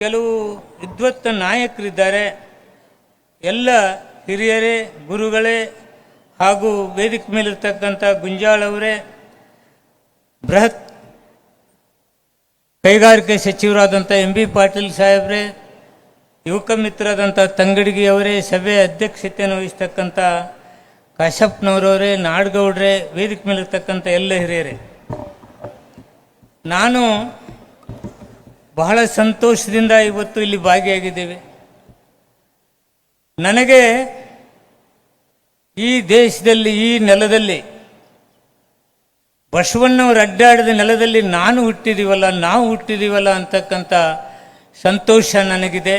ಕೆಲವು ವಿದ್ವತ್ತ ನಾಯಕರಿದ್ದಾರೆ. ಎಲ್ಲ ಹಿರಿಯರೇ, ಗುರುಗಳೇ ಹಾಗೂ ವೇದಿಕೆ ಮೇಲಿರ್ತಕ್ಕಂಥ ಗುಂಜಾಳ್ ಅವರೇ, ಬೃಹತ್ ಕೈಗಾರಿಕೆ ಸಚಿವರಾದಂಥ ಎಂ ಬಿ ಪಾಟೀಲ್ ಸಾಹೇಬ್ರೆ, ಯುವಕ ಮಿತ್ರರಾದಂಥ ತಂಗಡಗಿ ಅವರೇ, ಸಭೆ ಅಧ್ಯಕ್ಷತೆಯನ್ನು ವಹಿಸ್ತಕ್ಕಂಥ ಕಾಶಪ್ಪನವರವರೇ, ನಾಡಗೌಡ್ರೆ, ವೇದಿಕೆ ಮೇಲಿರ್ತಕ್ಕಂಥ ಎಲ್ಲ ಹಿರಿಯರೇ, ನಾನು ಬಹಳ ಸಂತೋಷದಿಂದ ಇವತ್ತು ಇಲ್ಲಿ ಭಾಗಿಯಾಗಿದ್ದೇವೆ. ನನಗೆ ಈ ದೇಶದಲ್ಲಿ, ಈ ನೆಲದಲ್ಲಿ, ಬಸವಣ್ಣವರು ಅಡ್ಡಾಡಿದ ನೆಲದಲ್ಲಿ ನಾವು ಹುಟ್ಟಿದೀವಲ್ಲ ಅಂತಕ್ಕಂಥ ಸಂತೋಷ ನನಗಿದೆ.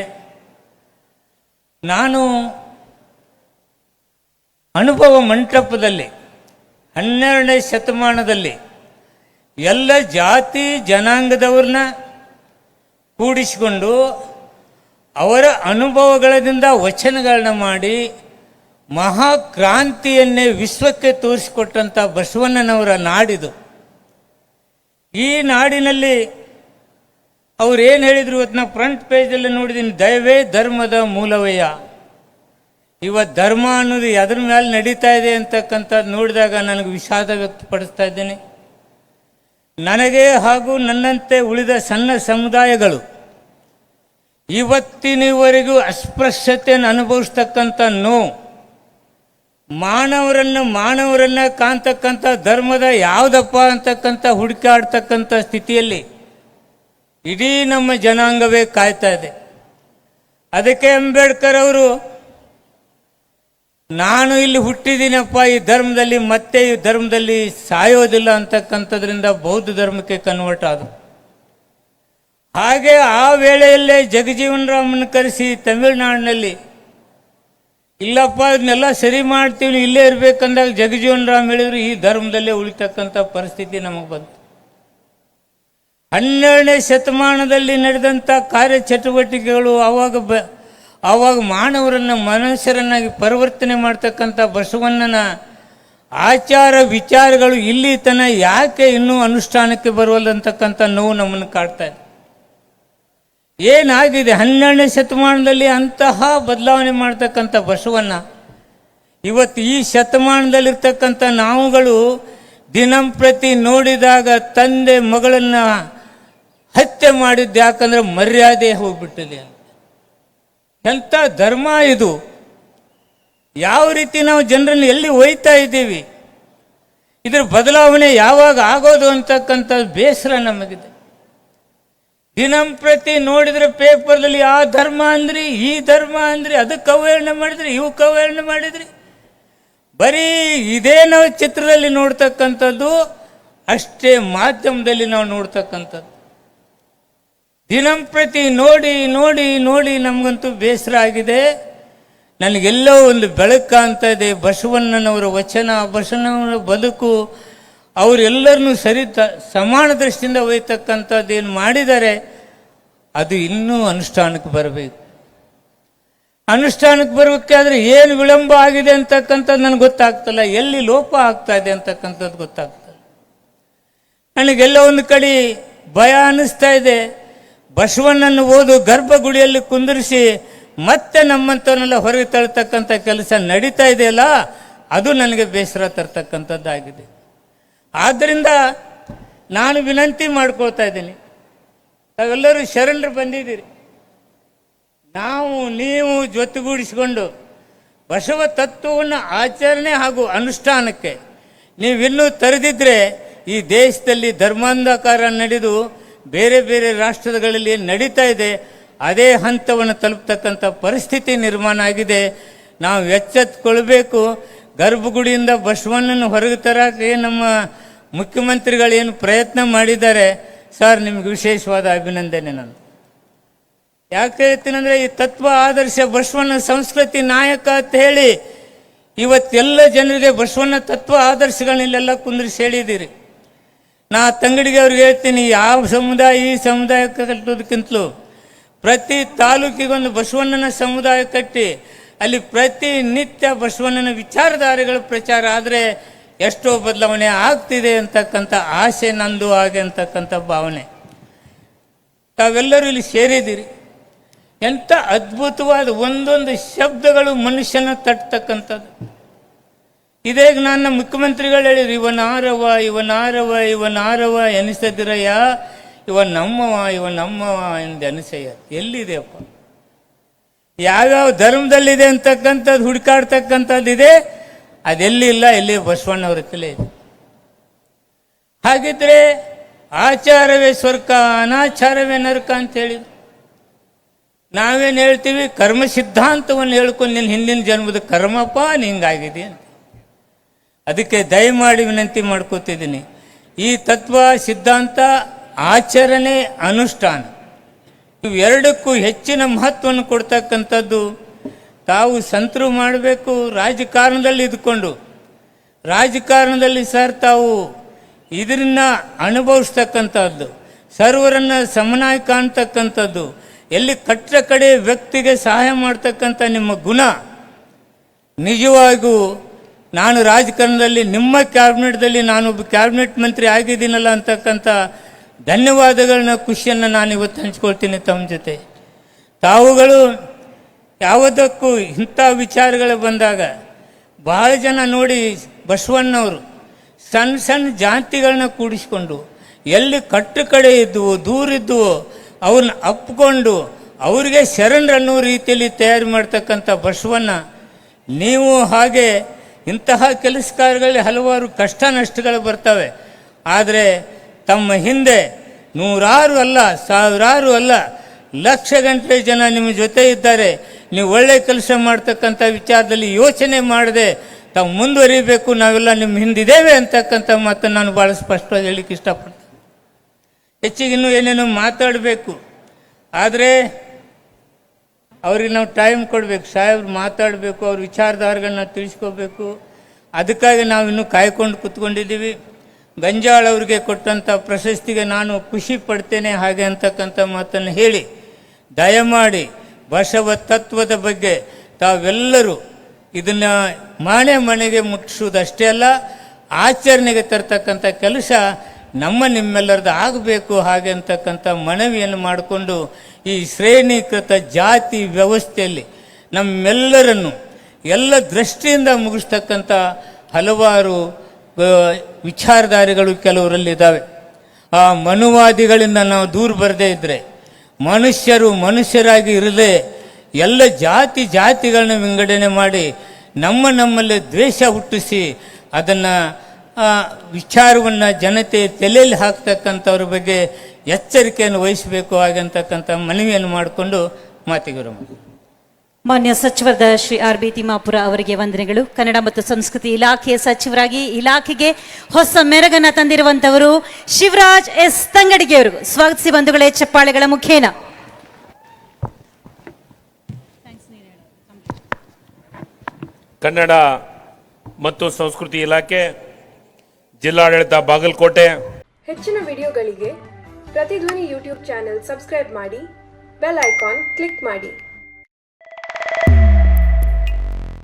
ನಾನು ಅನುಭವ ಮಂಟಪದಲ್ಲಿ 12ನೇ ಶತಮಾನದಲ್ಲಿ ಎಲ್ಲ ಜಾತಿ ಜನಾಂಗದವ್ರನ್ನ ಕೂಡಿಸಿಕೊಂಡು ಅವರ ಅನುಭವಗಳಿಂದ ವಚನಗಳನ್ನ ಮಾಡಿ ಮಹಾಕ್ರಾಂತಿಯನ್ನೇ ವಿಶ್ವಕ್ಕೆ ತೋರಿಸಿಕೊಟ್ಟಂಥ ಬಸವಣ್ಣನವರ ನಾಡಿದು. ಈ ನಾಡಿನಲ್ಲಿ ಅವ್ರು ಏನು ಹೇಳಿದ್ರು ಇವತ್ತು ನಾವು ಫ್ರಂಟ್ ಪೇಜಲ್ಲಿ ನೋಡಿದ್ದೀನಿ, ದಯವೇ ಧರ್ಮದ ಮೂಲವಯ್ಯ. ಇವತ್ತು ಧರ್ಮ ಅನ್ನೋದು ಎದ್ರ ಮೇಲೆ ನಡೀತಾ ಇದೆ ಅಂತಕ್ಕಂಥದ್ದು ನೋಡಿದಾಗ ನನಗೆ ವಿಷಾದ ವ್ಯಕ್ತಪಡಿಸ್ತಾ ಇದ್ದೇನೆ. ನನಗೆ ಹಾಗೂ ನನ್ನಂತೆ ಉಳಿದ ಸಣ್ಣ ಸಮುದಾಯಗಳು ಇವತ್ತಿನವರೆಗೂ ಅಸ್ಪೃಶ್ಯತೆಯನ್ನು ಅನುಭವಿಸ್ತಕ್ಕಂಥ ನೋವು, ಮಾನವರನ್ನ ಕಾಣ್ತಕ್ಕಂಥ ಧರ್ಮದ ಯಾವುದಪ್ಪ ಅಂತಕ್ಕಂಥ ಹುಡುಕಾಡ್ತಕ್ಕಂಥ ಸ್ಥಿತಿಯಲ್ಲಿ ಇಡೀ ನಮ್ಮ ಜನಾಂಗವೇ ಕಾಯ್ತಾ ಇದೆ. ಅದಕ್ಕೆ ಅಂಬೇಡ್ಕರ್ ಅವರು ನಾನು ಇಲ್ಲಿ ಹುಟ್ಟಿದ್ದೀನಪ್ಪ ಈ ಧರ್ಮದಲ್ಲಿ, ಮತ್ತೆ ಈ ಧರ್ಮದಲ್ಲಿ ಸಾಯೋದಿಲ್ಲ ಅಂತಕ್ಕಂಥದ್ರಿಂದ ಬೌದ್ಧ ಧರ್ಮಕ್ಕೆ ಕನ್ವರ್ಟ್ ಆದರು. ಹಾಗೆ ಆ ವೇಳೆಯಲ್ಲೇ ಜಗಜೀವನ್ ರಾಮನ ಕರೆಸಿ ತಮಿಳುನಾಡಿನಲ್ಲಿ ಇಲ್ಲಪ್ಪ ಇದನ್ನೆಲ್ಲ ಸರಿ ಮಾಡ್ತೀವಿ, ಇಲ್ಲೇ ಇರಬೇಕಂದಾಗ ಜಗಜೀವನ್ ರಾಮ್ ಹೇಳಿದ್ರು ಈ ಧರ್ಮದಲ್ಲೇ ಉಳಿತಕ್ಕಂಥ ಪರಿಸ್ಥಿತಿ ನಮಗೆ ಬಂತು. 12ನೇ ಶತಮಾನದಲ್ಲಿ ನಡೆದಂಥ ಕಾರ್ಯಚಟುವಟಿಕೆಗಳು ಆವಾಗ ಮಾನವರನ್ನು ಮನುಷ್ಯರನ್ನಾಗಿ ಪರಿವರ್ತನೆ ಮಾಡ್ತಕ್ಕಂಥ ಬಸವಣ್ಣನ ಆಚಾರ ವಿಚಾರಗಳು ಇಲ್ಲಿ ತನ ಯಾಕೆ ಇನ್ನೂ ಅನುಷ್ಠಾನಕ್ಕೆ ಬರುವಲ್ಲಂತಕ್ಕಂಥ ನೋವು ನಮ್ಮನ್ನು ಕಾಡ್ತಾ ಇದೆ. ಏನಾಗಿದೆ 12ನೇ ಶತಮಾನದಲ್ಲಿ ಅಂತಹ ಬದಲಾವಣೆ ಮಾಡ್ತಕ್ಕಂಥ ಬಸವಣ್ಣ ಇವತ್ತು ಈ ಶತಮಾನದಲ್ಲಿರ್ತಕ್ಕಂಥ ನಾವುಗಳು ದಿನಂಪ್ರತಿ ನೋಡಿದಾಗ ತಂದೆ ಮಗಳನ್ನು ಹತ್ಯೆ ಮಾಡಿದ್ದು ಯಾಕಂದ್ರೆ ಮರ್ಯಾದೆ ಹೋಗ್ಬಿಟ್ಟಿದೆ. ಎಂಥ ಧರ್ಮ ಇದು? ಯಾವ ರೀತಿ ನಾವು ಜನರನ್ನು ಎಲ್ಲಿ ಒಯ್ತಾ ಇದ್ದೀವಿ? ಇದರ ಬದಲಾವಣೆ ಯಾವಾಗ ಆಗೋದು ಅಂತಕ್ಕಂಥ ಬೇಸರ ನಮಗಿದೆ. ದಿನಂಪ್ರತಿ ನೋಡಿದ್ರೆ ಪೇಪರ್ದಲ್ಲಿ ಆ ಧರ್ಮ ಅಂದ್ರಿ, ಈ ಧರ್ಮ ಅಂದ್ರಿ, ಅದಕ್ಕೆ ಅವಹೇಳನ ಮಾಡಿದ್ರಿ, ಇವಕ್ಕೆ ಅವಹೇಳನ ಮಾಡಿದ್ರಿ, ಬರೀ ಇದೇ ನಾವು ಚಿತ್ರದಲ್ಲಿ ನೋಡ್ತಕ್ಕಂಥದ್ದು, ಅಷ್ಟೇ ಮಾಧ್ಯಮದಲ್ಲಿ ನಾವು ನೋಡ್ತಕ್ಕಂಥದ್ದು. ದಿನಂಪ್ರತಿ ನೋಡಿ ನೋಡಿ ನೋಡಿ ನಮಗಂತೂ ಬೇಸರ ಆಗಿದೆ. ನನಗೆಲ್ಲೋ ಒಂದು ಬೆಳಕು ಕಾಣ್ತಾ ಇದೆ. ಬಸವಣ್ಣನವರ ವಚನ, ಬಸವಣ್ಣನವರ ಬದುಕು, ಅವರೆಲ್ಲರನ್ನೂ ಸಮಾನ ದೃಷ್ಟಿಯಿಂದ ಒಯ್ತಕ್ಕಂಥದ್ದು ಏನು ಮಾಡಿದ್ದಾರೆ ಅದು ಇನ್ನೂ ಅನುಷ್ಠಾನಕ್ಕೆ ಬರಬೇಕು. ಅನುಷ್ಠಾನಕ್ಕೆ ಬರಬೇಕಾದ್ರೆ ಏನು ವಿಳಂಬ ಆಗಿದೆ ಅಂತಕ್ಕಂಥದ್ದು ನನಗೆ ಗೊತ್ತಾಗ್ತಲ್ಲ, ಎಲ್ಲಿ ಲೋಪ ಆಗ್ತಾ ಇದೆ ಅಂತಕ್ಕಂಥದ್ದು ಗೊತ್ತಾಗ್ತದೆ. ನನಗೆಲ್ಲ ಒಂದು ಕಡೆ ಭಯ ಅನ್ನಿಸ್ತಾ ಇದೆ. ಬಸವಣ್ಣನ ಓದು ಗರ್ಭಗುಡಿಯಲ್ಲಿ ಕುಂದಿರಿಸಿ ಮತ್ತೆ ನಮ್ಮಂಥವನ್ನೆಲ್ಲ ಹೊರಗೆ ತಳ್ತಕ್ಕಂಥ ಕೆಲಸ ನಡೀತಾ ಇದೆಯಲ್ಲ, ಅದು ನನಗೆ ಬೇಸರ ತರ್ತಕ್ಕಂಥದ್ದಾಗಿದೆ. ಆದ್ದರಿಂದ ನಾನು ವಿನಂತಿ ಮಾಡ್ಕೊಳ್ತಾ ಇದ್ದೀನಿ, ತಾವೆಲ್ಲರೂ ಶರಣರು ಬಂದಿದ್ದೀರಿ, ನೀವು ಜೊತೆಗೂಡಿಸಿಕೊಂಡು ಬಸವ ತತ್ವವನ್ನು ಆಚರಣೆ ಹಾಗೂ ಅನುಷ್ಠಾನಕ್ಕೆ ನೀವಿನ್ನೂ ತರೆದಿದ್ದರೆ ಈ ದೇಶದಲ್ಲಿ ಧರ್ಮಾಂಧಕಾರ ನಡೆದು ಬೇರೆ ಬೇರೆ ರಾಷ್ಟ್ರಗಳಲ್ಲಿ ನಡೀತಾ ಇದೆ, ಅದೇ ಹಂತವನ್ನು ತಲುಪ್ತಕ್ಕಂಥ ಪರಿಸ್ಥಿತಿ ನಿರ್ಮಾಣ ಆಗಿದೆ. ನಾವು ಎಚ್ಚೆತ್ತುಕೊಳ್ಬೇಕು. ಗರ್ಭಗುಡಿಯಿಂದ ಬಸವಣ್ಣನ ಹೊರಗೆ ತರಕ್ಕೆ ನಮ್ಮ ಮುಖ್ಯಮಂತ್ರಿಗಳೇನು ಪ್ರಯತ್ನ ಮಾಡಿದ್ದಾರೆ ಸರ್, ನಿಮ್ಗೆ ವಿಶೇಷವಾದ ಅಭಿನಂದನೆ. ನಂದು ಯಾಕೆ ಹೇಳ್ತೀನಂದರೆ, ಈ ತತ್ವ ಆದರ್ಶ ಬಸವಣ್ಣ ಸಂಸ್ಕೃತಿ ನಾಯಕ ಅಂತ ಹೇಳಿ ಇವತ್ತೆಲ್ಲ ಜನರಿಗೆ ಬಸವಣ್ಣ ತತ್ವ ಆದರ್ಶಗಳನ್ನೆಲ್ಲ ಕುಂದ್ರಿಸಿ ಹೇಳಿದ್ದೀರಿ. ನಾ ತಂಗಡಿಗೆ ಅವ್ರಿಗೆ ಹೇಳ್ತೀನಿ, ಯಾವ ಸಮುದಾಯ ಈ ಸಮುದಾಯಕ್ಕೆ ಕಟ್ಟೋದಕ್ಕಿಂತಲೂ ಪ್ರತಿ ತಾಲೂಕಿಗೊಂದು ಬಸವಣ್ಣನ ಸಮುದಾಯ ಕಟ್ಟಿ ಅಲ್ಲಿ ಪ್ರತಿನಿತ್ಯ ಬಸವಣ್ಣನ ವಿಚಾರಧಾರೆಗಳ ಪ್ರಚಾರ ಆದರೆ ಎಷ್ಟೋ ಬದಲಾವಣೆ ಆಗ್ತಿದೆ ಅಂತಕ್ಕಂಥ ಆಸೆ ನಂದು ಹಾಗೆ ಅಂತಕ್ಕಂಥ ಭಾವನೆ. ತಾವೆಲ್ಲರೂ ಇಲ್ಲಿ ಸೇರಿದ್ದೀರಿ. ಎಂಥ ಅದ್ಭುತವಾದ ಒಂದೊಂದು ಶಬ್ದಗಳು ಮನುಷ್ಯನ ತಟ್ಟತಕ್ಕಂಥದ್ದು. ಇದೇ ನಾನು ಮುಖ್ಯಮಂತ್ರಿಗಳು ಹೇಳಿದ್ರು, ಇವನಾರವ ಎನಿಸದಿರಯ್ಯ, ನಮ್ಮವ ಎಂದು ಅನಿಸಯ್ಯ. ಎಲ್ಲಿದೆಯಪ್ಪ? ಯಾವ್ಯಾವ ಧರ್ಮದಲ್ಲಿದೆ ಅಂತಕ್ಕಂಥದ್ದು ಹುಡುಕಾಡ್ತಕ್ಕಂಥದ್ದಿದೆ, ಅದೆಲ್ಲಿಲ್ಲ, ಎಲ್ಲಿ ಬಸವಣ್ಣವ್ರ ತಲೆ ಇದೆ. ಹಾಗಿದ್ರೆ ಆಚಾರವೇ ಸ್ವರ್ಗ, ಅನಾಚಾರವೇ ನರಕ ಅಂತ ಹೇಳಿದ್ರು. ನಾವೇನು ಹೇಳ್ತೀವಿ? ಕರ್ಮ ಸಿದ್ಧಾಂತವನ್ನು ಹೇಳ್ಕೊಂಡು ನಿನ್ನ ಹಿಂದಿನ ಜನ್ಮದ ಕರ್ಮಪ್ಪ ನಿಂಗಾಗಿದೆ ಅಂತ. ಅದಕ್ಕೆ ದಯಮಾಡಿ ವಿನಂತಿ ಮಾಡ್ಕೋತಿದ್ದೀನಿ, ಈ ತತ್ವ ಸಿದ್ಧಾಂತ, ಆಚರಣೆ, ಅನುಷ್ಠಾನ ಇವೆರಡಕ್ಕೂ ಹೆಚ್ಚಿನ ಮಹತ್ವವನ್ನು ಕೊಡ್ತಕ್ಕಂಥದ್ದು ತಾವು ಸಂತರು ಮಾಡಬೇಕು. ರಾಜಕಾರಣದಲ್ಲಿ ಇದ್ಕೊಂಡು ರಾಜಕಾರಣದಲ್ಲಿ ಸರ್ ತಾವು ಇದನ್ನ ಅನುಭವಿಸ್ತಕ್ಕಂಥದ್ದು, ಸರ್ವರನ್ನು ಸಮನಾಗಿ ಕಾಣ್ತಕ್ಕಂಥದ್ದು, ಎಲ್ಲಿ ಕಟ್ಟ ಕಡೆ ವ್ಯಕ್ತಿಗೆ ಸಹಾಯ ಮಾಡ್ತಕ್ಕಂಥ ನಿಮ್ಮ ಗುಣ ನಿಜವಾಗಿಯೂ ನಾನು ರಾಜಕಾರಣದಲ್ಲಿ ನಿಮ್ಮ ಕ್ಯಾಬಿನೆಟ್ದಲ್ಲಿ ನಾನೊಬ್ಬ ಕ್ಯಾಬಿನೆಟ್ ಮಂತ್ರಿ ಆಗಿದ್ದೀನಲ್ಲ ಅಂತಕ್ಕಂಥ ಧನ್ಯವಾದಗಳನ್ನ, ಖುಷಿಯನ್ನು ನಾನು ಇವತ್ತು ಹಂಚ್ಕೊಳ್ತೀನಿ ತಮ್ಮ ಜೊತೆ. ತಾವುಗಳು ಯಾವುದಕ್ಕೂ ಇಂಥ ವಿಚಾರಗಳು ಬಂದಾಗ ಬಹಳ ಜನ ನೋಡಿ ಬಸವಣ್ಣವರು ಸಣ್ಣ ಸಣ್ಣ ಜಾತಿಗಳನ್ನ ಕೂಡಿಸ್ಕೊಂಡು ಎಲ್ಲಿ ಕಟ್ಟು ಕಡೆ ಇದ್ದುವೋ ದೂರಿದ್ದುವೋ ಅವ್ರನ್ನ ಅಪ್ಕೊಂಡು ಅವರಿಗೆ ಶರಣರನ್ನೋ ರೀತಿಯಲ್ಲಿ ತಯಾರು ಮಾಡ್ತಕ್ಕಂಥ ಬಸವಣ್ಣ, ನೀವು ಹಾಗೆ ಇಂತಹ ಕೆಲಸ ಕಾರ್ಯಗಳಲ್ಲಿ ಹಲವಾರು ಕಷ್ಟ ನಷ್ಟಗಳು ಬರ್ತವೆ. ಆದರೆ ತಮ್ಮ ಹಿಂದೆ ನೂರಾರು ಅಲ್ಲ, ಸಾವಿರಾರು ಅಲ್ಲ, ಲಕ್ಷ ಗಂಟೆ ಜನ ನಿಮ್ಮ ಜೊತೆ ಇದ್ದಾರೆ. ನೀವು ಒಳ್ಳೆ ಕೆಲಸ ಮಾಡ್ತಕ್ಕಂಥ ವಿಚಾರದಲ್ಲಿ ಯೋಚನೆ ಮಾಡದೆ ತಾವು ಮುಂದುವರಿಬೇಕು. ನಾವೆಲ್ಲ ನಿಮ್ಮ ಹಿಂದಿದ್ದೇವೆ ಅಂತಕ್ಕಂಥ ಮಾತನ್ನು ನಾನು ಭಾಳ ಸ್ಪಷ್ಟವಾಗಿ ಹೇಳಲಿಕ್ಕೆ ಇಷ್ಟಪಡ್ತೀನಿ. ಹೆಚ್ಚಿಗೆ ಇನ್ನೂ ಏನೇನೋ ಮಾತಾಡಬೇಕು, ಆದರೆ ಅವ್ರಿಗೆ ನಾವು ಟೈಮ್ ಕೊಡಬೇಕು. ಸಾಹೇಬ್ರು ಮಾತಾಡಬೇಕು, ಅವ್ರ ವಿಚಾರಧಾರೆಗಳನ್ನ ತಿಳಿಸ್ಕೋಬೇಕು. ಅದಕ್ಕಾಗಿ ನಾವು ಇನ್ನೂ ಕಾಯ್ಕೊಂಡು ಕೂತ್ಕೊಂಡಿದ್ದೀವಿ. ಗಂಜಾಳ್ ಅವರಿಗೆ ಕೊಟ್ಟಂಥ ಪ್ರಶಸ್ತಿಗೆ ನಾನು ಖುಷಿ ಪಡ್ತೇನೆ ಹಾಗೆ ಅಂತಕ್ಕಂಥ ಮಾತನ್ನು ಹೇಳಿ, ದಯಮಾಡಿ ಬಸವ ತತ್ವದ ಬಗ್ಗೆ ತಾವೆಲ್ಲರೂ ಇದನ್ನು ಮನೆಗೆ ಮುಟ್ಟಿಸೋದಷ್ಟೇ ಅಲ್ಲ, ಆಚರಣೆಗೆ ತರ್ತಕ್ಕಂಥ ಕೆಲಸ ನಿಮ್ಮೆಲ್ಲರದ್ದು ಆಗಬೇಕು ಹಾಗೆ ಅಂತಕ್ಕಂಥ ಮನವಿಯನ್ನು ಮಾಡಿಕೊಂಡು ಈ ಶ್ರೇಣೀಕೃತ ಜಾತಿ ವ್ಯವಸ್ಥೆಯಲ್ಲಿ ನಮ್ಮೆಲ್ಲರನ್ನು ಎಲ್ಲ ದೃಷ್ಟಿಯಿಂದ ಮುಗಿಸ್ತಕ್ಕಂಥ ಹಲವಾರು ವಿಚಾರಧಾರೆಗಳು ಕೆಲವರಲ್ಲಿದ್ದಾವೆ. ಆ ಮನುವಾದಿಗಳಿಂದ ನಾವು ದೂರ ಬರದೇ ಇದ್ದರೆ, ಮನುಷ್ಯರಾಗಿ ಇರದೆ ಎಲ್ಲ ಜಾತಿಗಳನ್ನ ವಿಂಗಡಣೆ ಮಾಡಿ ನಮ್ಮಲ್ಲಿ ದ್ವೇಷ ಹುಟ್ಟಿಸಿ ಅದನ್ನು ವಿಚಾರವನ್ನು ಜನತೆ ತಲೆಯಲ್ಲಿ ಹಾಕ್ತಕ್ಕಂಥವ್ರ ಬಗ್ಗೆ ಎಚ್ಚರಿಕೆಯನ್ನು ವಹಿಸಬೇಕು ಹಾಗಂತಕ್ಕಂಥ ಮನವಿಯನ್ನು ಮಾಡಿಕೊಂಡು ಮಾತಿಗೆ ಮಾನ್ಯ ಸಚಿವರಾದ ಶ್ರೀ ಆರ್ ಬಿ ತಿಮ್ಮಾಪುರ ಅವರಿಗೆ ವಂದನೆಗಳು. ಕನ್ನಡ ಮತ್ತು ಸಂಸ್ಕೃತಿ ಇಲಾಖೆಯ ಸಚಿವರಾಗಿ ಇಲಾಖೆಗೆ ಹೊಸ ಮೆರಗನ್ನ ತಂದಿರುವಂತವರು ಶಿವರಾಜ್ ಎಸ್ ತಂಗಡಿಗೆ ಅವರು. ಸ್ವಾಗತಿಸಿ ಬಂಧುಗಳೇ, ಚಪ್ಪಾಳೆಗಳ ಮುಖೇನ. ಕನ್ನಡ ಮತ್ತು ಸಂಸ್ಕೃತಿ ಇಲಾಖೆ, ಜಿಲ್ಲಾಡಳಿತ ಬಾಗಲಕೋಟೆ. ಹೆಚ್ಚಿನ ವಿಡಿಯೋಗಳಿಗೆ ಪ್ರತಿಧ್ವನಿ ಯೂಟ್ಯೂಬ್ ಚಾನೆಲ್ ಸಬ್ಸ್ಕ್ರೈಬ್ ಮಾಡಿ, ಬೆಲ್ ಐಕಾನ್ ಕ್ಲಿಕ್ ಮಾಡಿ.